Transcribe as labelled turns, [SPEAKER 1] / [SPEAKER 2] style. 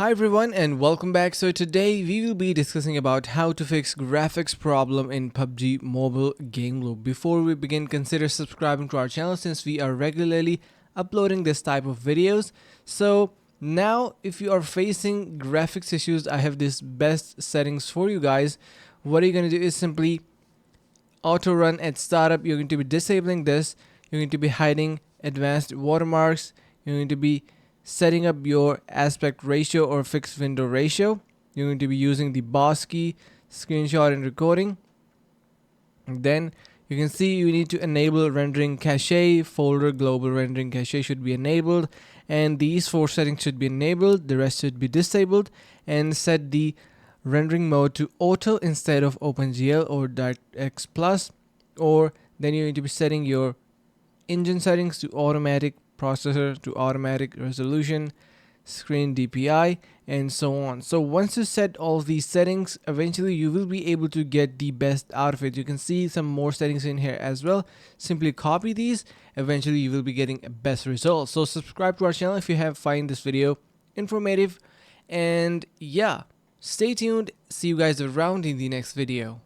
[SPEAKER 1] Hi everyone and welcome back. So today we will be discussing about how to fix graphics problem in PUBG mobile game loop. Before we begin, consider subscribing to our channel since we are regularly uploading this type of videos. So now if you are facing graphics issues, I have this best settings for you guys. What you're going to do is simply auto run at startup. You're going to be disabling this. You're going to be hiding advanced watermarks. You're going to be setting up your aspect ratio or fixed window ratio. You're going to be using the boss key, screenshot and recording. And then you can see you need to enable rendering cache, folder global rendering cache should be enabled, and these four settings should be enabled, the rest should be disabled, and set the rendering mode to auto instead of OpenGL or DirectX Plus, or then you need to be setting your engine settings to automatic, processor to automatic, resolution, screen DPI, and so on. So once you set all these settings, eventually you will be able to get the best out of it. You can see some more settings in here as well. Simply copy these. Eventually you will be getting best results. So subscribe to our channel if you have find this video informative, and yeah, stay tuned. See you guys around in the next video.